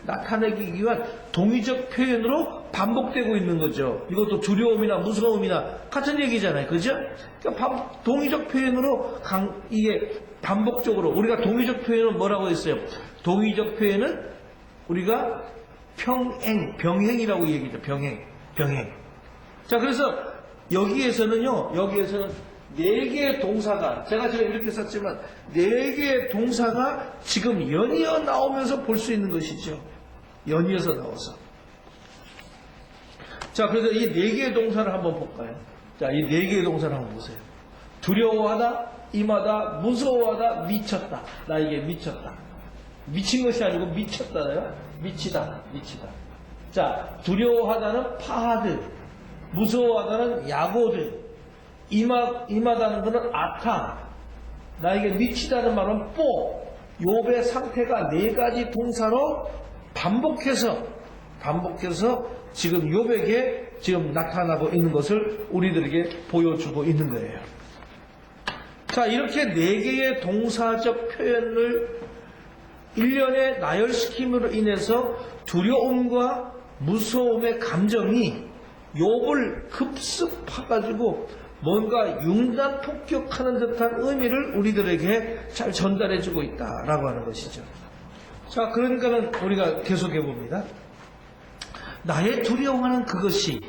나타내기 위한 동의적 표현으로 반복되고 있는 거죠. 이것도 두려움이나 무서움이나 같은 얘기잖아요. 그죠? 그러니까 동의적 표현으로 이게 반복적으로 우리가 동의적 표현은 뭐라고 했어요? 동의적 표현은 우리가 병행이라고 얘기죠. 병행. 자, 그래서 여기에서는 4개의 동사가, 제가 지금 이렇게 썼지만 4개의 동사가 지금 연이어 나오면서 볼 수 있는 것이죠. 연이어서 나와서. 자, 그래서 이 4개의 동사를 한번 볼까요? 자, 이 4개의 동사를 한번 보세요. 두려워하다, 임하다, 무서워하다, 미쳤다. 나에게 미쳤다. 미친 것이 아니고 미쳤다요. 미치다. 자, 두려워하다는 파하드, 무서워하다는 야고드, 임하다는 것은 아타, 나에게 미치다는 말은 뽀. 욥의 상태가 4가지 동사로 반복해서 지금 욥에게 지금 나타나고 있는 것을 우리들에게 보여주고 있는 거예요. 자, 이렇게 4개의 동사적 표현을 일련의 나열시킴으로 인해서 두려움과 무서움의 감정이 욥을 흡습해가지고 뭔가 융단 폭격하는 듯한 의미를 우리들에게 잘 전달해주고 있다라고 하는 것이죠. 자, 그러니까는 우리가 계속해 봅니다. 나의 두려워하는 그것이,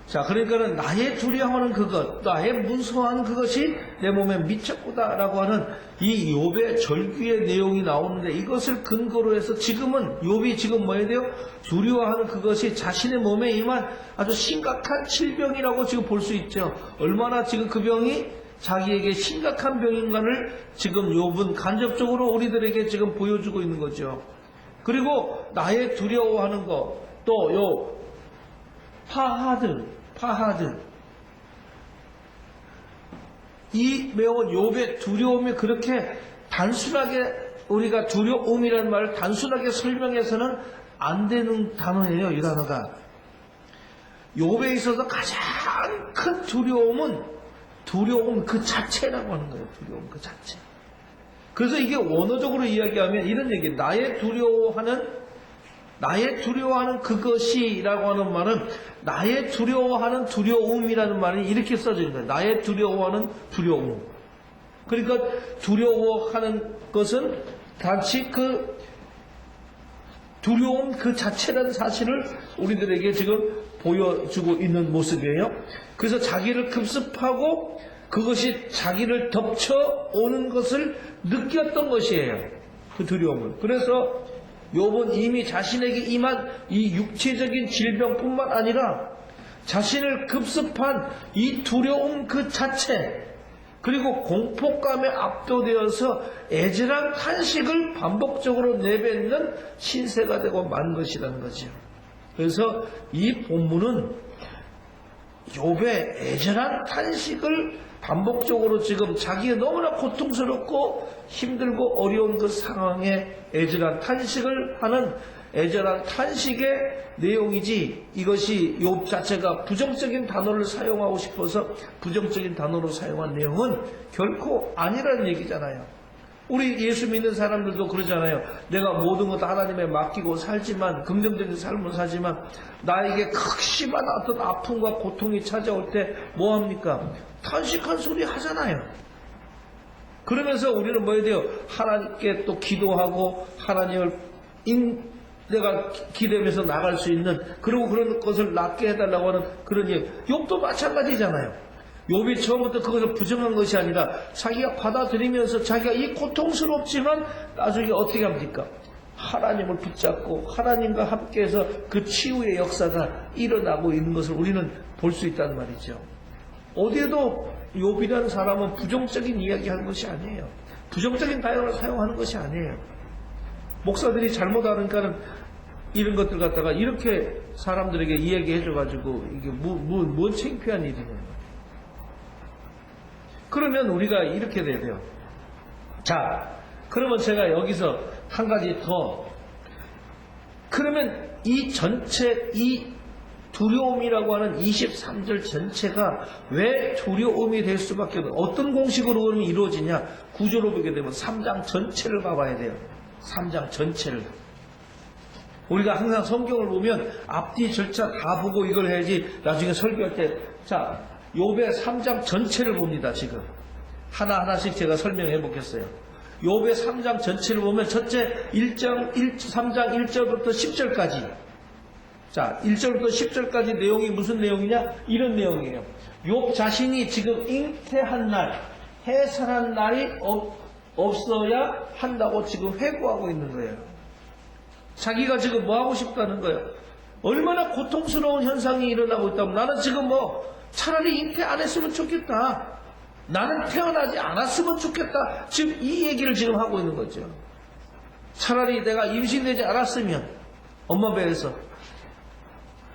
자, 그러니까는 나의 두려워하는 그것, 나의 무서워하는 그것이 내 몸에 미쳤구다라고 하는 이 욥의 절규의 내용이 나오는데, 이것을 근거로 해서 지금은 욥이 지금 뭐 해야 돼요? 두려워하는 그것이 자신의 몸에 임한 아주 심각한 질병이라고 지금 볼 수 있죠. 얼마나 지금 그 병이 자기에게 심각한 병인가를 지금 욥은 간접적으로 우리들에게 지금 보여주고 있는 거죠. 그리고 나의 두려워하는 것, 또 요 파하드. 이 매운 욥의 두려움이 그렇게 단순하게, 우리가 두려움이라는 말을 단순하게 설명해서는 안 되는 단어예요. 이 단어가. 욥에 있어서 가장 큰 두려움 그 자체라고 하는 거예요. 두려움 그 자체. 그래서 이게 원어적으로 이야기하면 이런 얘기, 나의 두려워하는 그것이라고 하는 말은 나의 두려워하는 두려움이라는 말이 이렇게 써져 있는 거예요. 나의 두려워하는 두려움. 그러니까 두려워하는 것은 단지 그 두려움 그 자체라는 사실을 우리들에게 지금 보여주고 있는 모습이에요. 그래서 자기를 급습하고 그것이 자기를 덮쳐오는 것을 느꼈던 것이에요. 그 두려움을. 그래서 욥은 이미 자신에게 임한 이 육체적인 질병뿐만 아니라 자신을 급습한 이 두려움 그 자체, 그리고 공포감에 압도되어서 애절한 탄식을 반복적으로 내뱉는 신세가 되고 만 것이라는 거죠. 그래서 이 본문은 욥의 애절한 탄식을 반복적으로 지금 자기가 너무나 고통스럽고 힘들고 어려운 그 상황에 애절한 탄식을 하는 애절한 탄식의 내용이지, 이것이 욥 자체가 부정적인 단어를 사용하고 싶어서 부정적인 단어로 사용한 내용은 결코 아니라는 얘기잖아요. 우리 예수 믿는 사람들도 그러잖아요. 내가 모든 것 하나님에 맡기고 살지만, 긍정적인 삶을 살지만 나에게 극심한 어떤 아픔과 고통이 찾아올 때 뭐합니까? 탄식한 소리 하잖아요. 그러면서 우리는 뭐 해야 돼요? 하나님께 또 기도하고 하나님을 내가 기대면서 나갈 수 있는, 그리고 그런 것을 낫게 해달라고 하는 그런 일. 욥도 마찬가지잖아요. 욥이 처음부터 그것을 부정한 것이 아니라 자기가 받아들이면서 자기가 이 고통스럽지만 나중에 어떻게 합니까? 하나님을 붙잡고 하나님과 함께해서 그 치유의 역사가 일어나고 있는 것을 우리는 볼 수 있다는 말이죠. 어디에도 욥이라는 사람은 부정적인 이야기하는 것이 아니에요. 부정적인 단어를 사용하는 것이 아니에요. 목사들이 잘못하니까는 이런 것들 갖다가 이렇게 사람들에게 이야기해줘가지고 이게 뭔 창피한 일이냐. 그러면 우리가 이렇게 돼야 돼요. 자, 그러면 제가 여기서 한 가지 더. 그러면 이 전체, 이 두려움이라고 하는 23절 전체가 왜 두려움이 될 수밖에 없는, 어떤 공식으로 그러면 이루어지냐? 구조로 보게 되면 3장 전체를 봐봐야 돼요. 3장 전체를. 우리가 항상 성경을 보면 앞뒤 절차 다 보고 이걸 해야지 나중에 설교할 때, 자, 욥의 3장 전체를 봅니다, 지금. 하나하나씩 제가 설명해 보겠어요. 욥의 3장 전체를 보면 첫째 3장 1절부터 10절까지. 자, 1절부터 10절까지 내용이 무슨 내용이냐? 이런 내용이에요. 욥 자신이 지금 잉태한 날, 해산한 날이 없어야 한다고 지금 회고하고 있는 거예요. 자기가 지금 뭐 하고 싶다는 거예요. 얼마나 고통스러운 현상이 일어나고 있다면 나는 지금 뭐 차라리 잉태 안 했으면 좋겠다. 나는 태어나지 않았으면 좋겠다. 지금 이 얘기를 지금 하고 있는 거죠. 차라리 내가 임신되지 않았으면 엄마 배에서.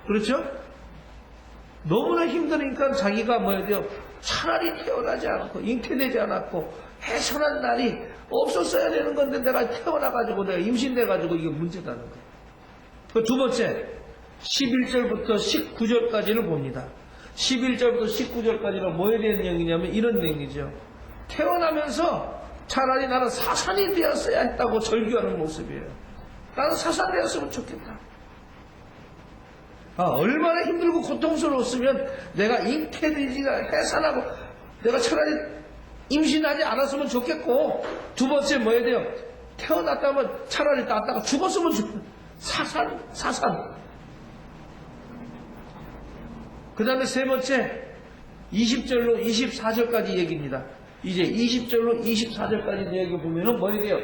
그렇죠? 너무나 힘드니까 자기가 뭐야 돼요. 차라리 태어나지 않았고 잉태되지 않았고 해산한 날이 없었어야 되는 건데 내가 태어나가지고 내가 임신돼가지고 이게 문제다는 거예요. 그 두 번째 11절부터 19절까지를 봅니다. 11절부터 19절까지는 뭐에 대한 내용이냐면 이런 내용이죠. 태어나면서 차라리 나는 사산이 되었어야 했다고 절규하는 모습이에요. 나는 사산 되었으면 좋겠다. 얼마나 힘들고 고통스러웠으면 내가 잉태되지가 해산하고 내가 차라리 임신하지 않았으면 좋겠고, 두 번째 뭐 해야 돼요? 태어났다면 차라리 낳았다가 죽었으면 좋겠다. 사산. 그 다음에 세 번째 20절로 24절까지 얘기입니다. 이제 20절로 24절까지 얘기 보면은 뭐 해야 돼요?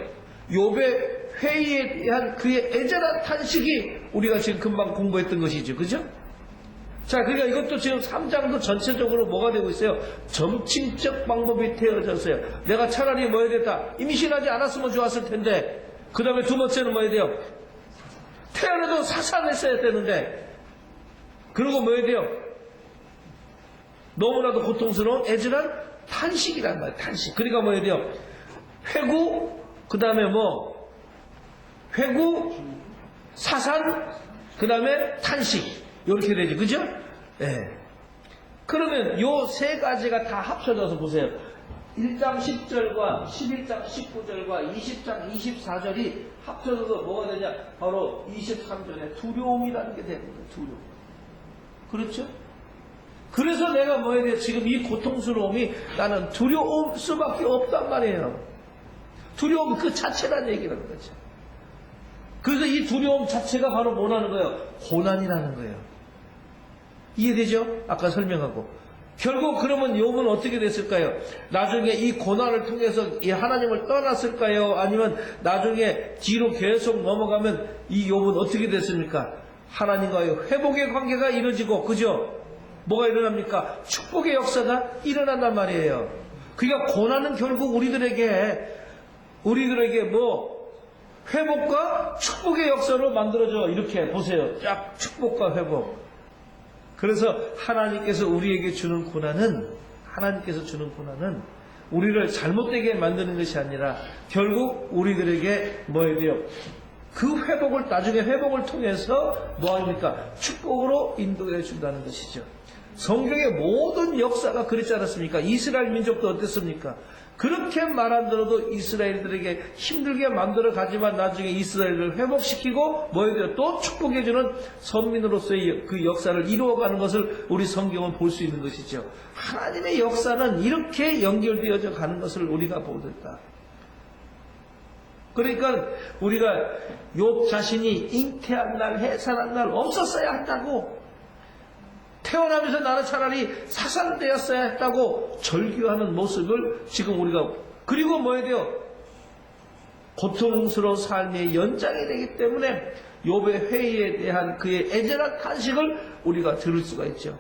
욥의 회의에 대한 그의 애절한 탄식이 우리가 지금 금방 공부했던 것이죠. 그죠? 자, 그러니까 이것도 지금 3장도 전체적으로 뭐가 되고 있어요? 점칭적 방법이 되어졌어요. 내가 차라리 뭐 해야 됐다? 임신하지 않았으면 좋았을 텐데. 그 다음에 두 번째는 뭐 해야 돼요? 태어나도 사산했어야 되는데. 그리고 뭐 해야 돼요? 너무나도 고통스러운 애절한 탄식이란 말이에요. 탄식. 그러니까 뭐 해야 돼요? 회고, 그 다음에 뭐, 회고, 사산, 그 다음에 탄식. 이렇게 되죠. 그죠? 네. 그러면 요 세 가지가 다 합쳐져서 보세요. 1장 10절과 11장 19절과 20장 24절이 합쳐져서 뭐가 되냐? 바로 23절에 두려움이라는 게 되는 거예요. 두려움. 그렇죠? 그래서 내가 뭐 해야 돼? 지금 이 고통스러움이 나는 두려울 수밖에 없단 말이에요. 두려움 그 자체란 얘기라는 거죠. 그래서 이 두려움 자체가 바로 뭐라는 거예요? 고난이라는 거예요. 이해되죠? 아까 설명하고. 결국 그러면 욥은 어떻게 됐을까요? 나중에 이 고난을 통해서 이 하나님을 떠났을까요? 아니면 나중에 뒤로 계속 넘어가면 이 욥은 어떻게 됐습니까? 하나님과의 회복의 관계가 이루어지고, 그죠? 뭐가 일어납니까? 축복의 역사가 일어난단 말이에요. 그러니까 고난은 결국 우리들에게 뭐 회복과 축복의 역사로 만들어져. 이렇게 보세요. 쫙 축복과 회복. 그래서 하나님께서 우리에게 주는 고난은 우리를 잘못되게 만드는 것이 아니라 결국 우리들에게 뭐 해야 돼요? 그 회복을 나중에 회복을 통해서 뭐 합니까? 축복으로 인도해 준다는 것이죠. 성경의 모든 역사가 그렇지 않았습니까? 이스라엘 민족도 어땠습니까? 그렇게 말 안 들어도 이스라엘들에게 힘들게 만들어 가지만 나중에 이스라엘을 회복시키고 뭐에 대해 또 축복해주는 선민으로서의 그 역사를 이루어가는 것을 우리 성경은 볼 수 있는 것이죠. 하나님의 역사는 이렇게 연결되어져 가는 것을 우리가 보겠다. 그러니까 우리가 욥 자신이 잉태한 날, 해산한 날 없었어야 한다고, 태어나면서 나는 차라리 사산되었어야 했다고 절규하는 모습을 지금 우리가, 그리고 뭐 해야 돼요? 고통스러운 삶의 연장이 되기 때문에 욥의 회의에 대한 그의 애절한 탄식을 우리가 들을 수가 있죠.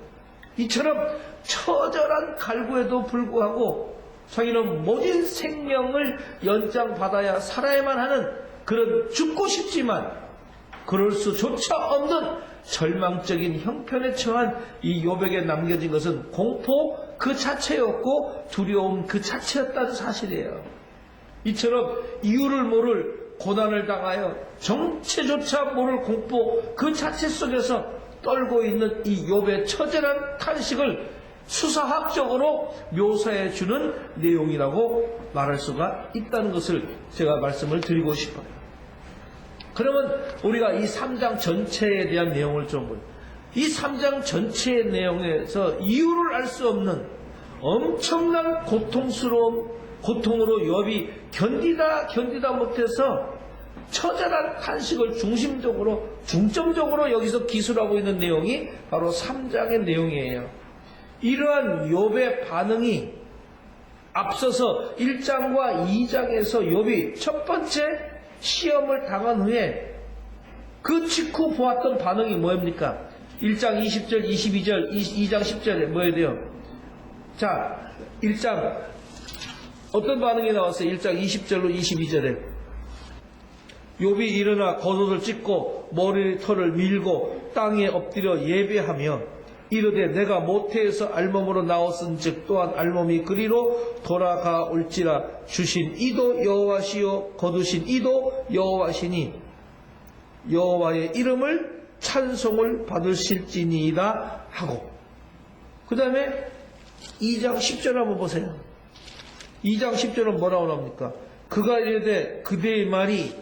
이처럼 처절한 갈구에도 불구하고 자기는 모든 생명을 연장받아야 살아야만 하는 그런 죽고 싶지만 그럴 수조차 없는 절망적인 형편에 처한 이 욥에게 남겨진 것은 공포 그 자체였고 두려움 그 자체였다는 사실이에요. 이처럼 이유를 모를 고난을 당하여 정체조차 모를 공포 그 자체 속에서 떨고 있는 이 욥의 처절한 탄식을 수사학적으로 묘사해 주는 내용이라고 말할 수가 있다는 것을 제가 말씀을 드리고 싶어요. 그러면 우리가 이 3장 전체에 대한 내용을 좀 보요. 이 3장 전체의 내용에서 이유를 알 수 없는 엄청난 고통으로 욥이 견디다 못해서 처절한 탄식을 중점적으로 여기서 기술하고 있는 내용이 바로 3장의 내용이에요. 이러한 욥의 반응이 앞서서 1장과 2장에서 욥이 첫 번째 시험을 당한 후에 그 직후 보았던 반응이 뭐입니까? 1장 20절, 22절, 2장 10절에 뭐해야 돼요? 자, 1장 어떤 반응이 나왔어요? 1장 20절로 22절에 욥이 일어나 겉옷을 찢고 머리털을 밀고 땅에 엎드려 예배하며 이르되 내가 모태에서 알몸으로 나왔은즉 또한 알몸이 그리로 돌아가올지라 주신 이도 여호와시요 거두신 이도 여호와시니 여호와의 이름을 찬송을 받으실지니이다 하고, 그 다음에 2장 10절 한번 보세요. 2장 10절은 뭐라고 나옵니까? 그가 이르되 그대의 말이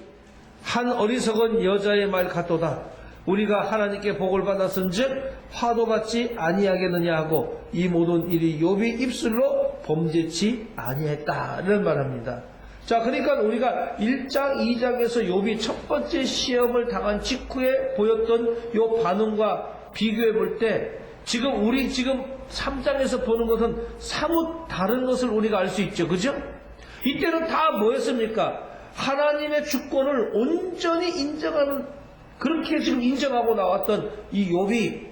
한 어리석은 여자의 말 같도다. 우리가 하나님께 복을 받았은즉 화도 받지 아니하겠느냐 하고 이 모든 일이 욥이 입술로 범죄치 아니했다는 말합니다. 자, 그러니까 우리가 1장, 2장에서 욥이 첫 번째 시험을 당한 직후에 보였던 요 반응과 비교해 볼 때 우리 지금 3장에서 보는 것은 사뭇 다른 것을 우리가 알 수 있죠. 그죠? 이때는 다 뭐였습니까? 하나님의 주권을 온전히 인정하는, 그렇게 지금 인정하고 나왔던 이 욥이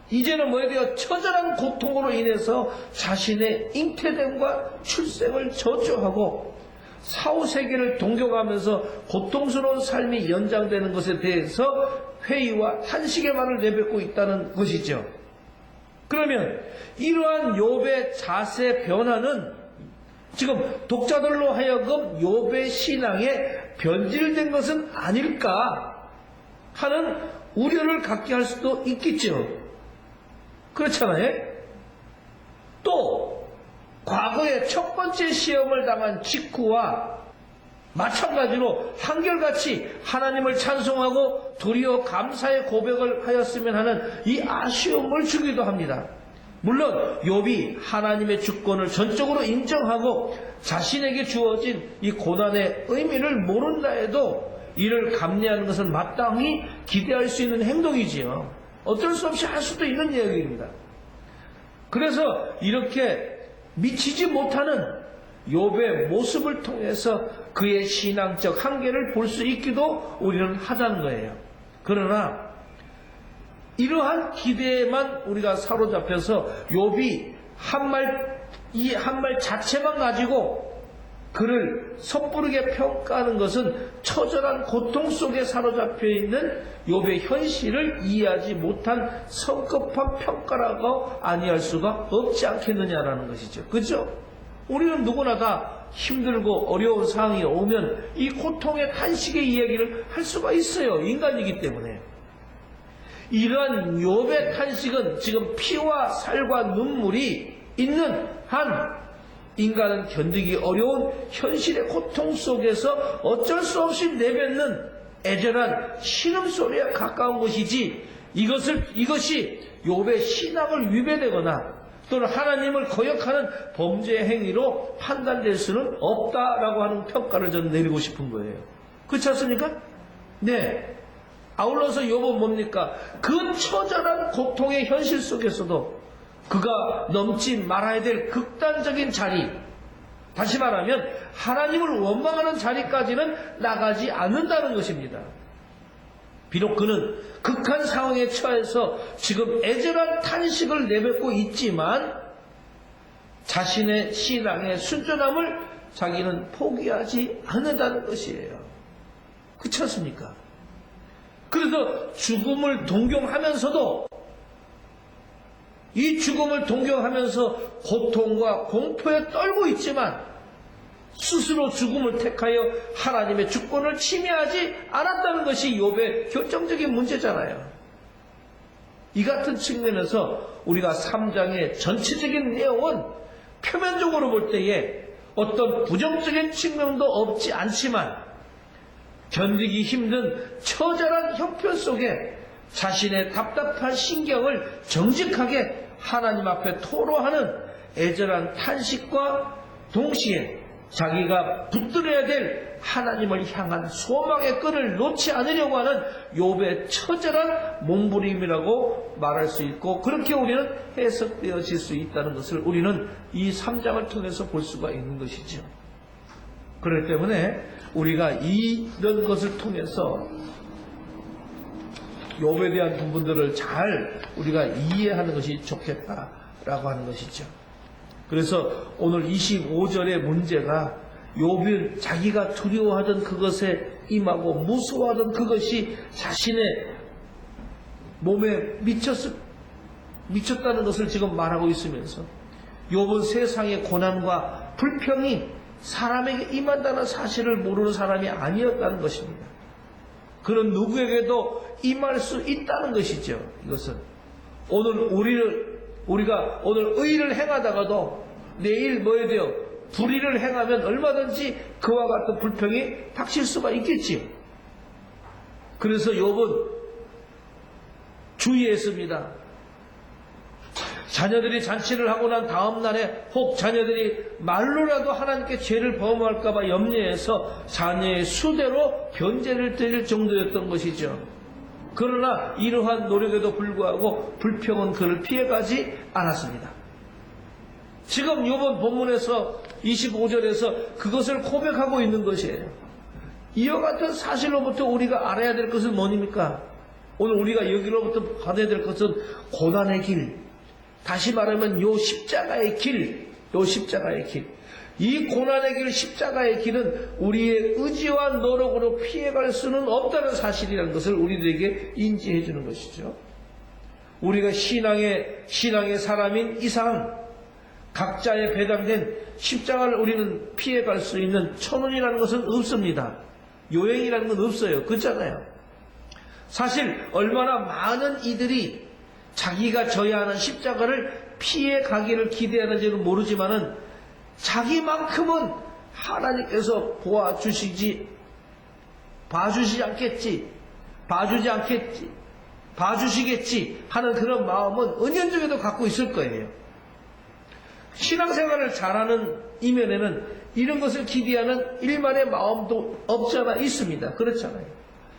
이제는 뭐에 대해 처절한 고통으로 인해서 자신의 잉태됨과 출생을 저주하고 사후세계를 동경하면서 고통스러운 삶이 연장되는 것에 대해서 회의와 탄식의 말을 내뱉고 있다는 것이죠. 그러면 이러한 욥의 자세 변화는 지금 독자들로 하여금 욥의 신앙에 변질된 것은 아닐까 하는 우려를 갖게 할 수도 있겠죠. 그렇잖아요. 또 과거에 첫 번째 시험을 당한 직후와 마찬가지로 한결같이 하나님을 찬송하고 도리어 감사의 고백을 하였으면 하는 이 아쉬움을 주기도 합니다. 물론 욥이 하나님의 주권을 전적으로 인정하고 자신에게 주어진 이 고난의 의미를 모른다 해도 이를 감내하는 것은 마땅히 기대할 수 있는 행동이지요. 어쩔 수 없이 할 수도 있는 이야기입니다. 그래서 이렇게 미치지 못하는 욥의 모습을 통해서 그의 신앙적 한계를 볼 수 있기도 우리는 하자는 거예요. 그러나 이러한 기대에만 우리가 사로잡혀서 욥이 이 한 말 자체만 가지고 그를 섣부르게 평가하는 것은 처절한 고통 속에 사로잡혀 있는 욥의 현실을 이해하지 못한 성급한 평가라고 아니할 수가 없지 않겠느냐라는 것이죠. 그죠? 우리는 누구나 다 힘들고 어려운 상황이 오면 이 고통의 탄식의 이야기를 할 수가 있어요. 인간이기 때문에. 이러한 욥의 탄식은 지금 피와 살과 눈물이 있는 한 인간은 견디기 어려운 현실의 고통 속에서 어쩔 수 없이 내뱉는 애절한 신음소리에 가까운 것이지 이것이 욥의 신앙을 위배되거나 또는 하나님을 거역하는 범죄 행위로 판단될 수는 없다라고 하는 평가를 저는 내리고 싶은 거예요. 그렇지 않습니까? 네. 아울러서 욥은 뭡니까? 그 처절한 고통의 현실 속에서도 그가 넘지 말아야 될 극단적인 자리, 다시 말하면 하나님을 원망하는 자리까지는 나가지 않는다는 것입니다. 비록 그는 극한 상황에 처해서 지금 애절한 탄식을 내뱉고 있지만 자신의 신앙의 순전함을 자기는 포기하지 않는다는 것이에요. 그렇지 않습니까? 그래서 죽음을 동경하면서도 이 죽음을 동경하면서 고통과 공포에 떨고 있지만 스스로 죽음을 택하여 하나님의 주권을 침해하지 않았다는 것이 욥의 결정적인 문제잖아요. 이 같은 측면에서 우리가 3장의 전체적인 내용은 표면적으로 볼 때에 어떤 부정적인 측면도 없지 않지만 견디기 힘든 처절한 형편 속에 자신의 답답한 신경을 정직하게 하나님 앞에 토로하는 애절한 탄식과 동시에 자기가 붙들어야 될 하나님을 향한 소망의 끈을 놓지 않으려고 하는 욥의 처절한 몸부림이라고 말할 수 있고, 그렇게 우리는 해석되어질 수 있다는 것을 우리는 이 3장을 통해서 볼 수가 있는 것이죠. 그렇기 때문에 우리가 이런 것을 통해서 욥에 대한 부분들을 잘 우리가 이해하는 것이 좋겠다라고 하는 것이죠. 그래서 오늘 25절의 문제가 욥이 자기가 두려워하던 그것에 임하고 무서워하던 그것이 자신의 몸에 미쳤다는 것을 지금 말하고 있으면서 욥은 세상의 고난과 불평이 사람에게 임한다는 사실을 모르는 사람이 아니었다는 것입니다. 그런 누구에게도 임할 수 있다는 것이죠. 이것은 오늘 우리가 오늘 의를 행하다가도 내일 뭐에 대해 불의를 행하면 얼마든지 그와 같은 불평이 닥칠 수가 있겠지요. 그래서 욥은 주의했습니다. 자녀들이 잔치를 하고 난 다음 날에 혹 자녀들이 말로라도 하나님께 죄를 범할까봐 염려해서 자녀의 수대로 변제를 드릴 정도였던 것이죠. 그러나 이러한 노력에도 불구하고 불평은 그를 피해가지 않았습니다. 지금 이번 본문에서 25절에서 그것을 고백하고 있는 것이에요. 이와 같은 사실로부터 우리가 알아야 될 것은 뭐입니까? 오늘 우리가 여기로부터 받아야 될 것은 고난의 길, 다시 말하면 요 십자가의 길, 이 고난의 길, 십자가의 길은 우리의 의지와 노력으로 피해갈 수는 없다는 사실이라는 것을 우리들에게 인지해 주는 것이죠. 우리가 신앙의 사람인 이상 각자의 배당된 십자가를 우리는 피해갈 수 있는 천운이라는 것은 없습니다. 요행이라는 건 없어요. 그렇잖아요. 사실 얼마나 많은 이들이 자기가 져야 하는 십자가를 피해 가기를 기대하는지는 모르지만은 자기만큼은 하나님께서 봐주시겠지 하는 그런 마음은 은연중에도 갖고 있을 거예요. 신앙생활을 잘하는 이면에는 이런 것을 기대하는 일만의 마음도 없지 않아 있습니다. 그렇잖아요.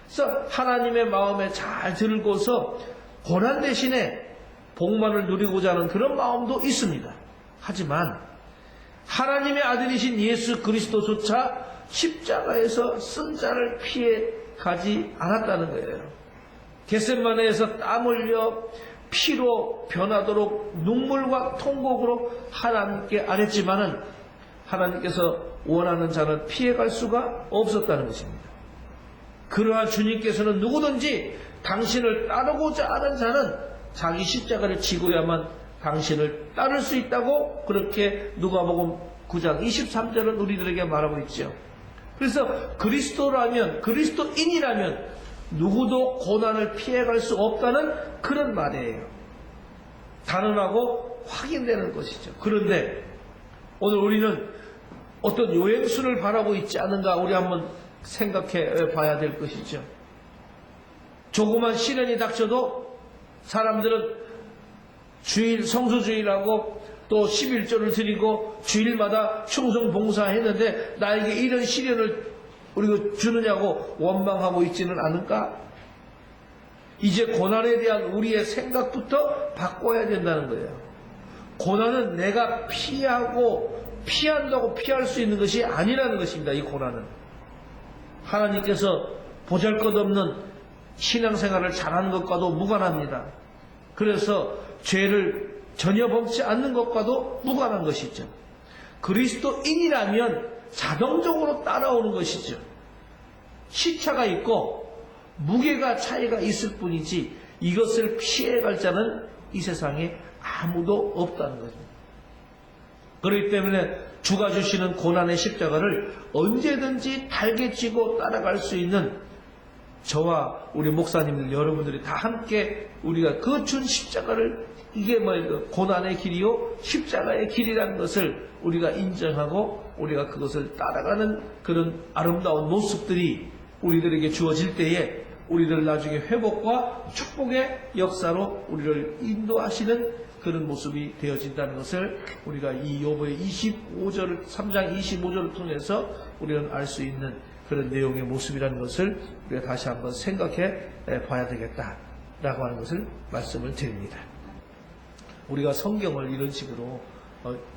그래서 하나님의 마음에 잘 들고서 고난 대신에 복만을 누리고자 하는 그런 마음도 있습니다. 하지만 하나님의 아들이신 예수 그리스도조차 십자가에서 쓴 자를 피해 가지 않았다는 거예요. 겟세마네에서 땀 흘려 피로 변하도록 눈물과 통곡으로 하나님께 아뢰지만은 하나님께서 원하는 자는 피해갈 수가 없었다는 것입니다. 그러한 주님께서는 누구든지 당신을 따르고자 하는 자는 자기 십자가를 지고야만 당신을 따를 수 있다고 그렇게 누가복음 9장 23절은 우리들에게 말하고 있죠. 그래서 그리스도인이라면 누구도 고난을 피해갈 수 없다는 그런 말이에요. 단언하고 확인되는 것이죠. 그런데 오늘 우리는 어떤 요행수를 바라고 있지 않은가 우리 한번 생각해 봐야 될 것이죠. 조그만 시련이 닥쳐도 사람들은 성수주일하고 또 11조를 드리고 주일마다 충성봉사했는데 나에게 이런 시련을 우리가 주느냐고 원망하고 있지는 않을까? 이제 고난에 대한 우리의 생각부터 바꿔야 된다는 거예요. 고난은 내가 피한다고 피할 수 있는 것이 아니라는 것입니다. 이 고난은 하나님께서 보잘것없는 신앙생활을 잘하는 것과도 무관합니다. 그래서 죄를 전혀 범치 않는 것과도 무관한 것이죠. 그리스도인이라면 자동적으로 따라오는 것이죠. 시차가 있고 무게가 차이가 있을 뿐이지 이것을 피해갈 자는 이 세상에 아무도 없다는 거죠. 그렇기 때문에 주가 주시는 고난의 십자가를 언제든지 달게 쥐고 따라갈 수 있는 저와 우리 목사님들 여러분들이 다 함께 우리가 그 준 십자가를 이게 고난의 길이요 십자가의 길이라는 것을 우리가 인정하고 우리가 그것을 따라가는 그런 아름다운 모습들이 우리들에게 주어질 때에 우리들 나중에 회복과 축복의 역사로 우리를 인도하시는 그런 모습이 되어진다는 것을 우리가 이 욥의 25절, 3장 25절을 통해서 우리는 알 수 있는 그런 내용의 모습이라는 것을 우리가 다시 한번 생각해 봐야 되겠다라고 하는 것을 말씀을 드립니다. 우리가 성경을 이런 식으로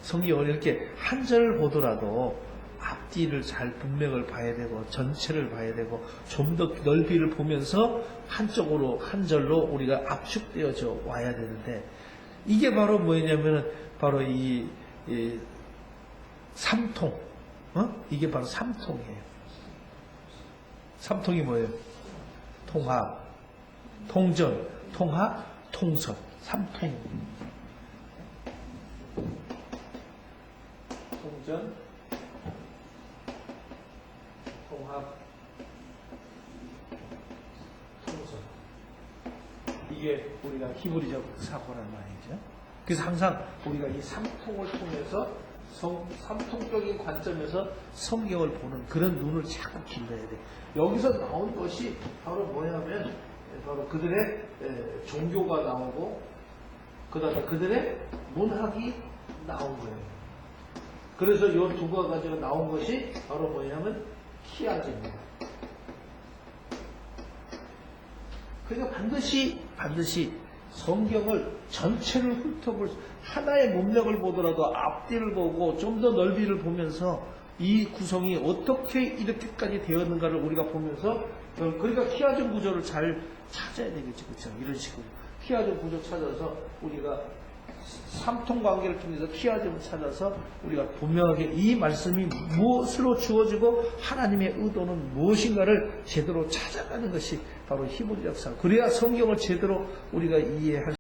성경을 이렇게 한 절을 보더라도 앞뒤를 잘 문맥을 봐야 되고 전체를 봐야 되고 좀 더 넓이를 보면서 한쪽으로 한 절로 우리가 압축되어져 와야 되는데 이게 바로 뭐냐면은 바로 이 삼통, 이게 바로 삼통이에요. 삼통이 뭐예요? 통합, 통전, 통합, 통선, 삼통. 통전, 통합, 통선. 이게 우리가 히브리적 사고란 말이죠. 그래서 항상 우리가 이 삼통을 통해서 삼통적인 관점에서 성경을 보는 그런 눈을 자꾸 길러야 돼. 여기서 나온 것이 바로 뭐냐면 바로 그들의 종교가 나오고 그다음에 그들의 문학이 나온 거예요. 그래서 이 두 가지가 나온 것이 바로 뭐냐면 키아집니다. 그러니까 반드시 성경을 전체를 훑어볼 하나의 문맥을 보더라도 앞뒤를 보고 좀 더 넓이를 보면서 이 구성이 어떻게 이렇게까지 되었는가를 우리가 보면서 그러니까 키아점 구조를 잘 찾아야 되겠지, 그렇죠? 이런 식으로 키아점 구조 찾아서 우리가 삼통 관계를 통해서 키아점을 찾아서 우리가 분명하게 이 말씀이 무엇으로 주어지고 하나님의 의도는 무엇인가를 제대로 찾아가는 것이 바로 히브리 역사. 그래야 성경을 제대로 우리가 이해할